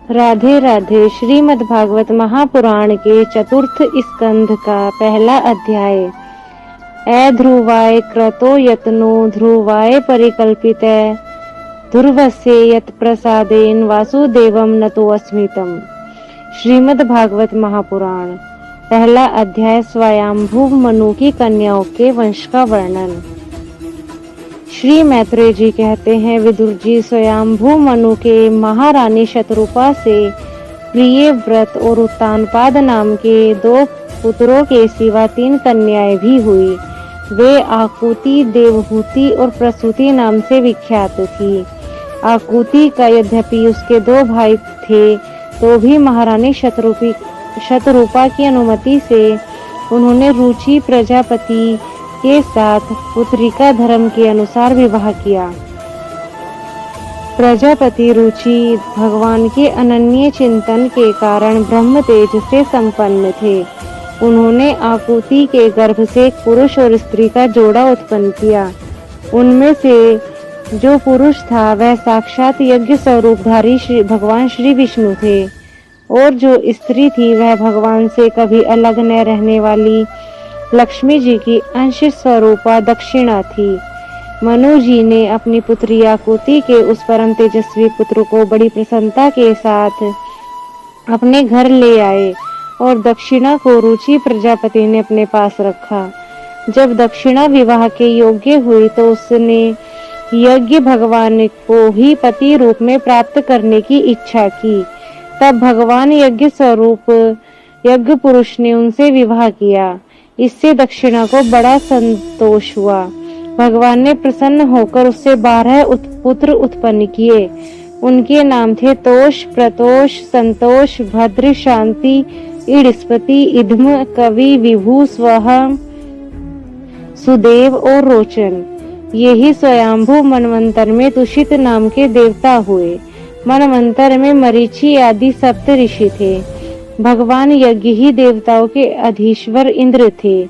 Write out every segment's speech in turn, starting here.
राधे राधे। श्रीमद् भागवत महापुराण के चतुर्थ स्कंध का पहला अध्याय। ध्रुवाय क्रतो यत्नो ध्रुवाय परिकल्पित ध्रुवस्य यत् प्रसादेन वासुदेवम नतो अस्मितम। श्रीमद् भागवत महापुराण पहला अध्याय। स्वयंभू मनु की कन्याओं के वंश का वर्णन। श्री मैत्रेय जी कहते हैं, विदुर जी, स्वयंभू मनु के महारानी शतरूपा से प्रिय व्रत और उत्तानपाद नाम के 2 पुत्रों के सिवा 3 कन्याएं भी हुई। वे आकुति, देवहूति और प्रसूति नाम से विख्यात थी। आकुति का यद्यपि उसके 2 भाई थे, तो भी महारानी शतरूपा की अनुमति से उन्होंने रुचि प्रजापति के साथ पुत्रिका धर्म के अनुसार विवाह किया। प्रजापति रुचि भगवान के अनन्य चिंतन के कारण ब्रह्म तेज से संपन्न थे। उन्होंने आकुति के गर्भ से एक पुरुष और स्त्री का जोड़ा उत्पन्न किया। उनमें से जो पुरुष था वह साक्षात यज्ञ स्वरूपधारी भगवान श्री विष्णु थे, और जो स्त्री थी वह भगवान से कभी अलग न रहने वाली लक्ष्मी जी की अंश स्वरूपा दक्षिणा थी। मनु जी ने अपनी पुत्री आकुति के उस परम तेजस्वी पुत्र को बड़ी प्रसन्नता के साथ अपने घर ले आए और दक्षिणा को रुचि प्रजापति ने अपने पास रखा। जब दक्षिणा विवाह के योग्य हुई तो उसने यज्ञ भगवान को ही पति रूप में प्राप्त करने की इच्छा की। तब भगवान यज्ञ स्वरूप यज्ञ पुरुष ने उनसे विवाह किया। इससे दक्षिणा को बड़ा संतोष हुआ। भगवान ने प्रसन्न होकर उससे 12 पुत्र उत्पन्न किए। उनके नाम थे तोष, प्रतोष, संतोष, भद्र, शांति, ईडस्पति, इद्म, कवि, विभु, स्वह, सुदेव और रोचन। यही स्वयंभू मनवंतर में तुषित नाम के देवता हुए। मनवंतर में मरीचि आदि 7 ऋषि थे। भगवान यज्ञ ही देवताओं के अधीश्वर इंद्र थे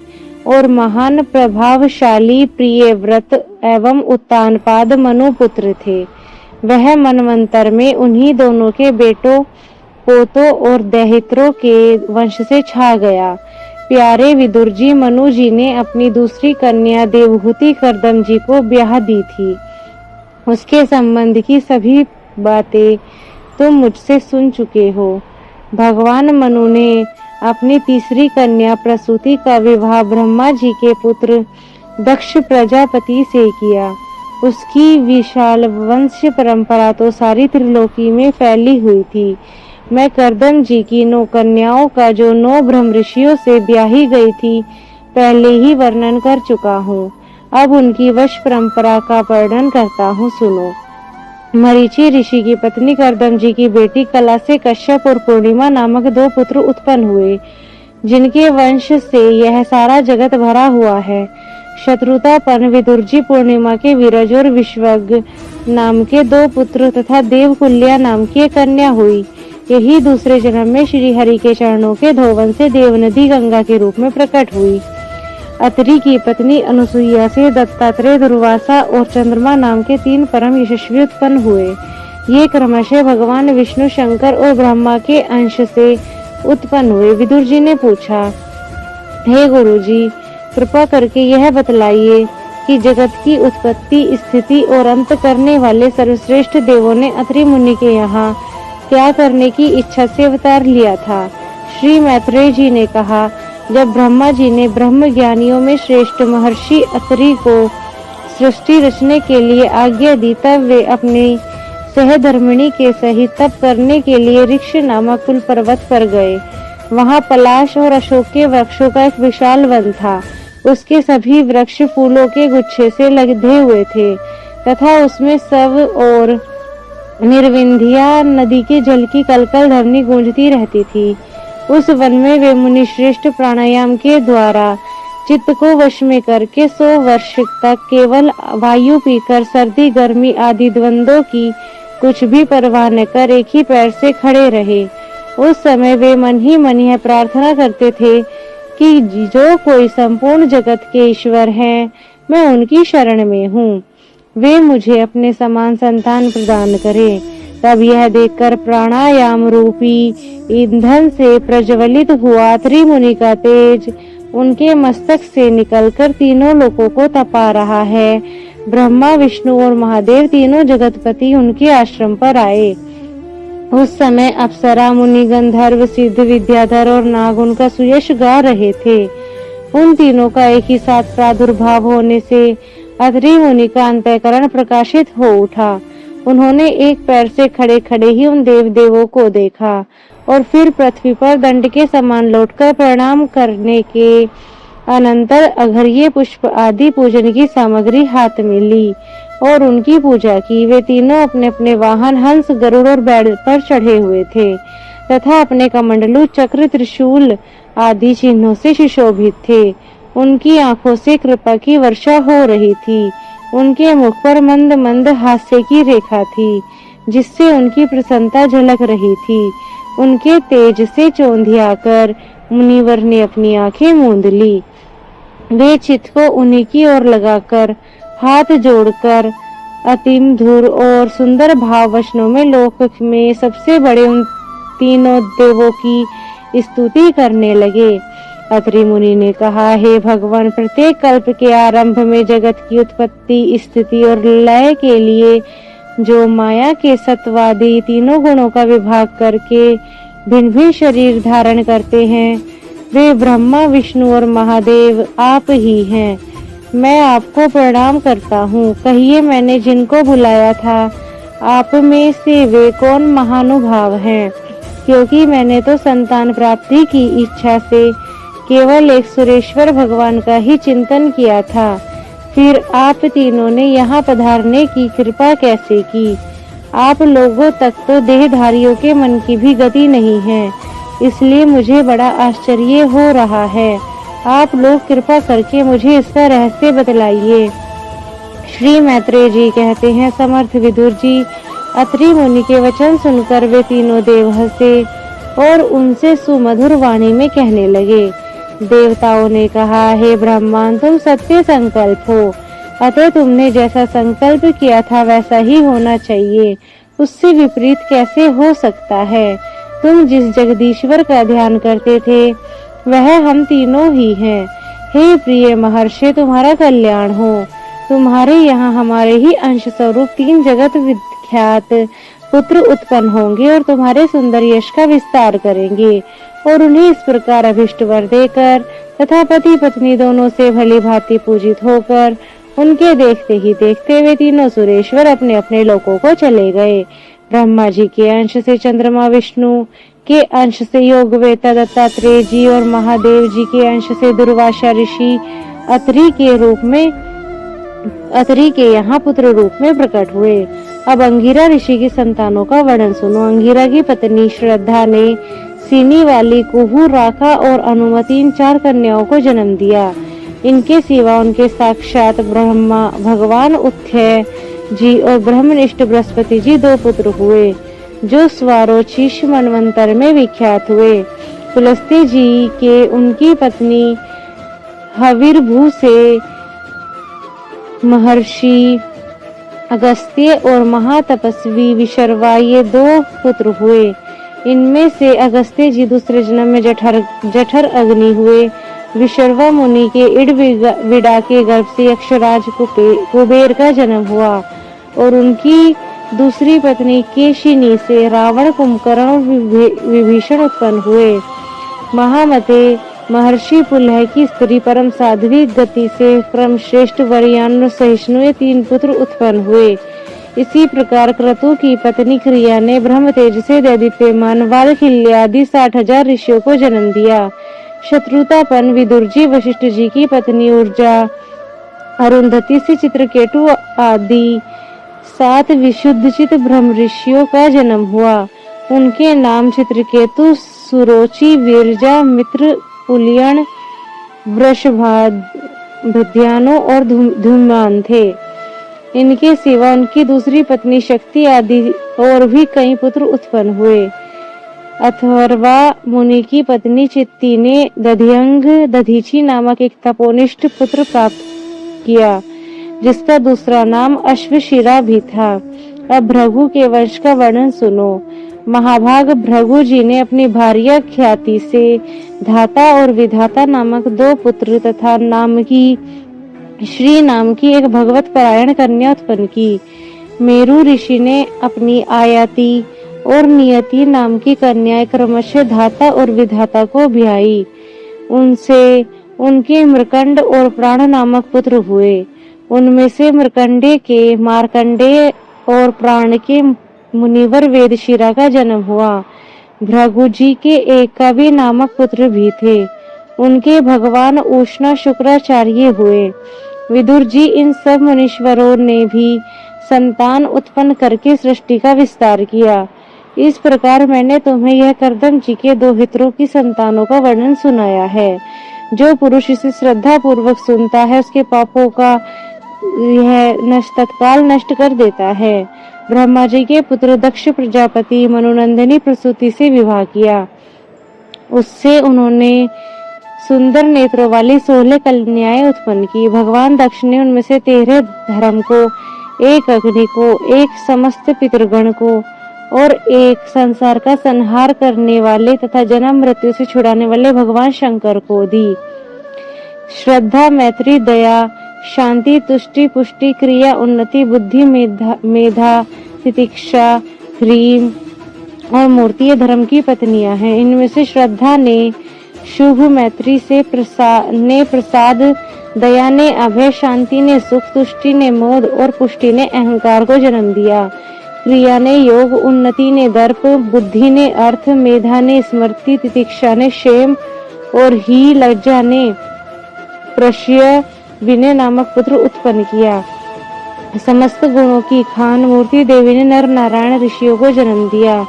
और महान प्रभावशाली प्रिय व्रत एवं उत्तानपाद मनु पुत्र थे। वह मनवंतर में उन्हीं दोनों के बेटों, पोतों और दैहित्रों के वंश से छा गया। प्यारे विदुर जी, मनु जी ने अपनी दूसरी कन्या देवहूति कर्दम जी को ब्याह दी थी। उसके संबंध की सभी बातें तुम मुझसे सुन चुके हो। भगवान मनु ने अपनी तीसरी कन्या प्रसूति का विवाह ब्रह्मा जी के पुत्र दक्ष प्रजापति से किया। उसकी विशाल वंश परंपरा तो सारी त्रिलोकी में फैली हुई थी। मैं कर्दम जी की 9 कन्याओं का जो 9 ब्रह्म ऋषियों से ब्याही गई थी, पहले ही वर्णन कर चुका हूँ। अब उनकी वंश परंपरा का वर्णन करता हूँ, सुनो। मरीचि ऋषि की पत्नी कर्दम जी की बेटी कला से कश्यप और पूर्णिमा नामक 2 पुत्र उत्पन्न हुए, जिनके वंश से यह सारा जगत भरा हुआ है। शत्रुतापन विदुर जी पूर्णिमा के विरज और विश्वज्ञ नाम के 2 पुत्र तथा देवकुल्या नाम की एक कन्या हुई। यही दूसरे जन्म में श्री हरि के चरणों के धोवन से देवनदी गंगा के रूप में प्रकट हुई। अत्रि की पत्नी अनुसुईया से दत्तात्रेय, दुर्वासा और चंद्रमा नाम के 3 परम यशस्वी उत्पन्न हुए। ये क्रमशः भगवान विष्णु, शंकर और ब्रह्मा के अंश से उत्पन्न हुए। विदुर जी ने पूछा, हे गुरु जी, कृपा करके यह बतलाइए कि जगत की उत्पत्ति, स्थिति और अंत करने वाले सर्वश्रेष्ठ देवों ने अत्रि मुनि के यहाँ क्या करने की इच्छा से अवतार लिया था। श्री मैत्रेय जी ने कहा, जब ब्रह्मा जी ने ब्रह्म ज्ञानियों में श्रेष्ठ महर्षि अत्रि को सृष्टि रचने के लिए आज्ञा दी, तब वे अपने सहधर्मिणी के सहित तप करने के लिए ऋक्ष नामक कुल पर्वत पर गए। वहां पलाश और अशोक के वृक्षों का एक विशाल वन था। उसके सभी वृक्ष फूलों के गुच्छे से लदे हुए थे तथा उसमें सब और निर्विंध्या नदी के जल की कलकल ध्वनि गूंजती रहती थी। उस वन में वे मुनि श्रेष्ठ प्राणायाम के द्वारा चित्त को वश में करके 100 वर्ष तक केवल वायु पीकर सर्दी गर्मी आदि द्वंद्वों की कुछ भी परवाह न कर एक ही पैर से खड़े रहे। उस समय वे मन ही मन यह प्रार्थना करते थे कि जो कोई संपूर्ण जगत के ईश्वर हैं, मैं उनकी शरण में हूँ। वे मुझे अपने समान संतान प्रदान करें। तब यह देखकर प्राणायाम रूपी ईंधन से प्रज्वलित हुआ त्रिमुनि का तेज उनके मस्तक से निकलकर तीनों लोकों को तपा रहा है। ब्रह्मा, विष्णु और महादेव तीनों जगतपति उनके आश्रम पर आए। उस समय अप्सरा, मुनि, गंधर्व, सिद्ध, विद्याधर और नाग उनका सुयश गा रहे थे। उन तीनों का एक ही साथ प्रादुर्भाव होने से अत्रि मुनि का अंतःकरण प्रकाशित हो उठा। उन्होंने एक पैर से खड़े खड़े ही उन देवों को देखा और फिर पृथ्वी पर दंड के समान लौटकर प्रणाम करने के अनंतर अघर्य पुष्प आदि पूजन की सामग्री हाथ में ली और उनकी पूजा की। वे तीनों अपने अपने वाहन हंस, गरुड़ और बैल पर चढ़े हुए थे तथा अपने कमंडलू, चक्र, त्रिशूल आदि चिन्हों से सुशोभित थे। उनकी आंखों से कृपा की वर्षा हो रही थी। उनके मुख पर मंद मंद हास्य की रेखा थी जिससे उनकी प्रसन्नता झलक रही थी। उनके तेज से चौंधियाकर मुनिवर ने अपनी आंखें मूंद ली। वे चित्त को उन्हीं की ओर लगाकर हाथ जोड़कर अति मधुर और सुंदर भाव वचनों में लोक में सबसे बड़े उन तीनों देवों की स्तुति करने लगे। अत्रि मुनि ने कहा, हे भगवान, प्रत्येक कल्प के आरंभ में जगत की उत्पत्ति, स्थिति और लय के लिए जो माया के सत्वादी तीनों गुणों का विभाग करके भिन्न भिन्न शरीर धारण करते हैं, वे ब्रह्मा, विष्णु और महादेव आप ही हैं। मैं आपको प्रणाम करता हूँ। कहिए, मैंने जिनको बुलाया था आप में से वे कौन महानुभाव हैं? क्योंकि मैंने तो संतान प्राप्ति की इच्छा से केवल एक सुरेश्वर भगवान का ही चिंतन किया था। फिर आप तीनों ने यहाँ पधारने की कृपा कैसे की? आप लोगों तक तो देहधारियों के मन की भी गति नहीं है, इसलिए मुझे बड़ा आश्चर्य हो रहा है। आप लोग कृपा करके मुझे इसका रहस्य बतलाइए। श्री मैत्रेय जी कहते हैं, समर्थ विदुर जी, अत्रि मुनि के वचन सुनकर वे तीनों देव हंसे और उनसे सुमधुर वाणी में कहने लगे। देवताओं ने कहा, हे ब्रह्मांड, तुम सत्य संकल्प हो, अतः तुमने जैसा संकल्प किया था वैसा ही होना चाहिए। उससे विपरीत कैसे हो सकता है? तुम जिस जगदीश्वर का ध्यान करते थे वह हम तीनों ही हैं। हे प्रिय महर्षि, तुम्हारा कल्याण हो। तुम्हारे यहाँ हमारे ही अंश स्वरूप 3 जगत विख्यात पुत्र उत्पन्न होंगे और तुम्हारे सुंदर यश का विस्तार करेंगे और उन्हें इस प्रकार अभिष्ट वर देकर तथा पति पत्नी दोनों से भली भांति पूजित होकर उनके देखते ही देखते वे तीनों सुरेश्वर अपने अपने लोकों को चले गए। ब्रह्मा जी के अंश से चंद्रमा, विष्णु के अंश से योगवेता दत्तात्रेय जी और महादेव जी के अंश से दुर्वासा ऋषि अत्रि के यहाँ पुत्र रूप में प्रकट हुए। अब अंगिरा ऋषि की संतानों का वर्णन सुनो। अंगिरा की पत्नी श्रद्धा ने सीनी वाली, कुहू, राका और अनुमति इन 4 कन्याओं को जन्म दिया। इनके सिवा उनके साक्षात ब्रह्मा भगवान उत्थय जी और ब्रह्मनिष्ठ बृहस्पति जी 2 पुत्र हुए जो स्वारोचिष मनवंतर में विख्यात हुए। पुलस्त्य जी के उनकी पत्नी हविर्भू से महर्षि अगस्त्य और महातपस्वी विशर्वा ये 2 पुत्र हुए। इनमें से अगस्त्य जी दूसरे जन्म में जठर अग्नि हुए। विशर्वा मुनि के इड विडा के गर्भ से यक्षराज कुबेर का जन्म हुआ और उनकी दूसरी पत्नी केशिनी से रावण, कुंभकर्ण और विभीषण उत्पन्न हुए। महामते महर्षि पुलह की स्त्री परम साध्वी गति से क्रम श्रेष्ठ वरियान सहिष्णु ये 3 पुत्र उत्पन्न हुए। इसी प्रकार क्रतु की पत्नी क्रिया ने ब्रह्म तेज से दैदीप्यमान वालखिल्य आदि 60,000 ऋषियों को जन्म दिया। शत्रुतापन विदुर जी, वशिष्ठ जी की पत्नी ऊर्जा, अरुंधति से चित्रकेतु आदि 7 विशुद्ध चित ब्रह्म ऋषियों का जन्म हुआ। उनके नाम चित्रकेतु, सुरोचि, विरजा, मित्र, पुलियन, वृषभाध्यानो और धूमान थे। इनके सिवा उनकी दूसरी पत्नी शक्ति आदि और भी कई पुत्र उत्पन्न हुए। अथर्वा मुनि की पत्नी चित्ती ने दध्यंग दधीची नामक एक तपोनिष्ठ पुत्र प्राप्त किया जिसका दूसरा नाम अश्वशिरा भी था। अब भृगु के वंश का वर्णन सुनो। महाभाग भृगु जी ने अपनी भार्या ख्याति से धाता और विधाता नामक 2 पुत्र तथा श्री नाम की एक भगवत परायण कन्या उत्पन्न की। मेरु ऋषि ने अपनी आयाति और नियति नाम की कन्याएं क्रमशः धाता और विधाता को ब्याही। उनसे उनके मृकंड और प्राण नामक पुत्र हुए। उनमें से मृकंडे के मार्कंडेय और प्राण के मुनिवर वेदशिरा का जन्म हुआ। भृगु जी के एक कवि नामक पुत्र भी थे। उनके भगवान उष्णा शुक्राचार्य हुए। विदुर जी इन सब मुनीश्वरों ने भी संतान उत्पन्न करके सृष्टि का विस्तार किया। इस प्रकार मैंने तुम्हें यह कर्दम जी के 2 हितरों की संतानों का वर्णन सुनाया है। जो पुरुष इसे श्रद्धा पूर्वक सुनता है उसके पापों का यह तत्काल नष्ट कर देता है। ब्रह्मा जी के पुत्र दक्ष प्रजापति मनोनंदिनी प्रसूति से विवाह किया। उससे उन्होंने सुंदर नेत्रों वाली 16 कन्याएं उत्पन्न की। भगवान दक्ष ने उनमें से 13 धर्म को, 1 अग्नि को, 1 समस्त पितृगण को और 1 संसार का संहार करने वाले तथा जन्म मृत्यु से छुड़ाने वाले भगवान शंकर को दी। श्रद्धा, मैत्री, दया, शांति, तुष्टि, पुष्टि, क्रिया, उन्नति, बुद्धि, मेधा, तितिक्षा, ह्रीम और मूर्ति धर्म की पत्नियां हैं। इनमें से श्रद्धा ने शुभ, मैत्री से प्रसाद, दया ने अभय, शांति ने सुख, तुष्टि ने मोद और पुष्टि ने अहंकार को जन्म दिया। क्रिया ने योग, उन्नति ने दर्प, बुद्धि ने अर्थ, मेधा ने स्मृति, तितिक्षा ने क्षेम और ही लज्जा ने प्रश्य विनय नामक पुत्र उत्पन्न किया। समस्त गुणों की खान मूर्ति देवी ने नर नारायण ऋषियों को जन्म दिया।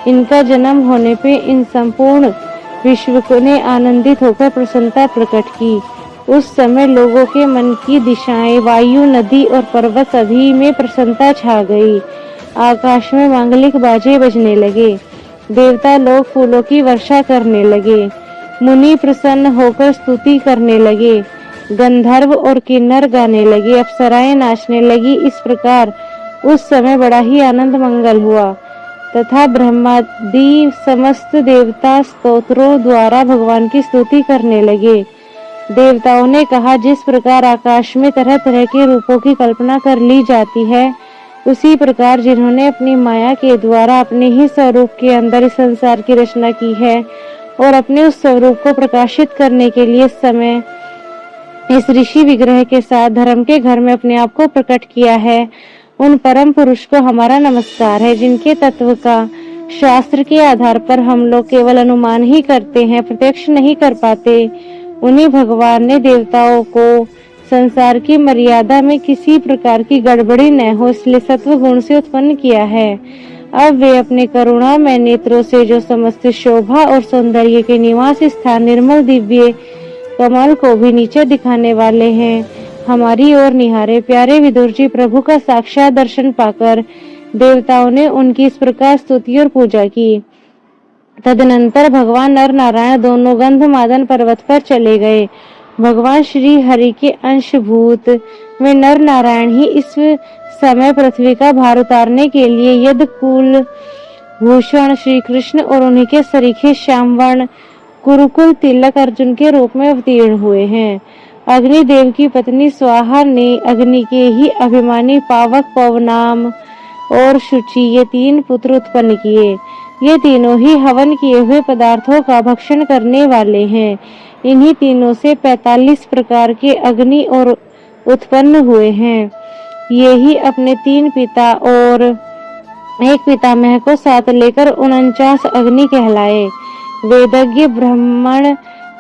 इनका जन्म होने पे इन संपूर्ण विश्व को ने आनंदित होकर प्रसन्नता प्रकट की। उस समय लोगों के मन की दिशाएं, वायु, नदी और पर्वत सभी में प्रसन्नता छा गई। आकाश में मांगलिक बाजे बजने लगे। देवता लोग फूलों की वर्षा करने लगे। मुनि प्रसन्न होकर स्तुति करने लगे। गंधर्व और किन्नर गाने लगे। अप्सराएं नाचने लगी। इस प्रकार उस समय बड़ा ही आनंद मंगल हुआ तथा ब्रह्मादि समस्त देवता स्तोत्रों द्वारा भगवान की स्तुति करने लगे। देवताओं ने कहा, जिस प्रकार आकाश में तरह तरह के रूपों की कल्पना कर ली जाती है, उसी प्रकार जिन्होंने अपनी माया के द्वारा अपने ही स्वरूप के अंदर इस संसार की रचना की है और अपने उस स्वरूप को प्रकाशित करने के लिए समय इस ऋषि विग्रह के साथ धर्म के घर में अपने आप को प्रकट किया है, उन परम पुरुष को हमारा नमस्कार है। जिनके तत्व का शास्त्र के आधार पर हम लोग केवल अनुमान ही करते हैं, प्रत्यक्ष नहीं कर पाते, उन्हीं भगवान ने देवताओं को संसार की मर्यादा में किसी प्रकार की गड़बड़ी न हो इसलिए सत्व गुण से उत्पन्न किया है। अब वे अपने करुणा में नेत्रों से जो समस्त शोभा और सौंदर्य के निवास स्थान निर्मल दिव्य कमल को भी नीचे दिखाने वाले हैं, हमारी ओर निहारे। प्यारे विदुर जी, प्रभु का साक्षात दर्शन पाकर देवताओं ने उनकी इस प्रकार स्तुति और पूजा की। तदनंतर भगवान नर नारायण दोनों गंधमादन पर्वत पर चले गए। भगवान श्री हरि के अंशभूत में नर नारायण ही इस समय पृथ्वी का भार उतारने के लिए यद कुल भूषण श्री कृष्ण और उन्हीं के सरीखे श्यामवर्ण कुरुकुल तिलक अर्जुन के रूप में अवतीर्ण हुए हैं। अग्निदेव की पत्नी स्वाहा ने अग्नि के ही अभिमानी पावक, पवनाम और शुचि ये 3 पुत्र उत्पन्न किए। ये तीनों ही हवन किए हुए पदार्थों का भक्षण करने वाले हैं। इन्हीं तीनों से 45 प्रकार के अग्नि और उत्पन्न हुए हैं। ये ही अपने 3 पिता और एक पितामह को साथ लेकर 49 अग्नि कहलाए। वेदज्ञ ब्राह्मण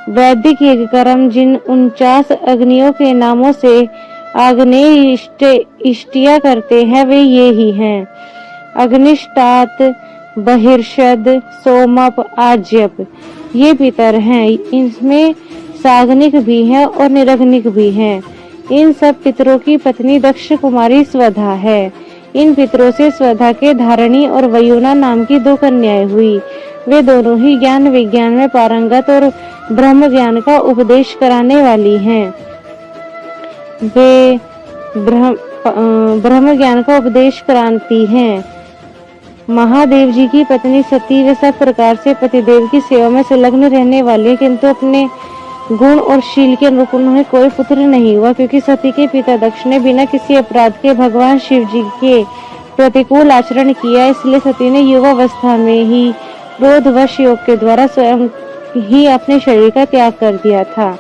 वैदिक यज्ञ कर्म जिन 49 अग्नियों के नामों से आग्नेय इष्टिया करते हैं वे ये ही हैं: अग्निष्ठात, बहिर्षद, सोमप, आज्यप। ये पितर हैं। इनमें साग्निक भी है और निरग्निक भी है। इन सब पितरों की पत्नी दक्ष कुमारी स्वधा है। इन पितरों से स्वधा के धारणी और वयुना नाम की 2 कन्याएं हुई। वे दोनों ही ज्ञान विज्ञान में पारंगत और ब्रह्म ज्ञान का उपदेश कराने वाली हैं। वे ब्रह्म ज्ञान का उपदेश कराती हैं। महादेव जी की पत्नी सती वे सब प्रकार से पतिदेव की सेवा में संलग्न रहने वाली है, किंतु अपने गुण और शील के अनुरूप उन्हें कोई पुत्र नहीं हुआ, क्योंकि सती के पिता दक्ष ने बिना किसी अपराध के भगवान शिव जी के प्रतिकूल आचरण किया। इसलिए सती ने युवावस्था में ही क्रोधवश योग के द्वारा स्वयं ही अपने शरीर का त्याग कर दिया था।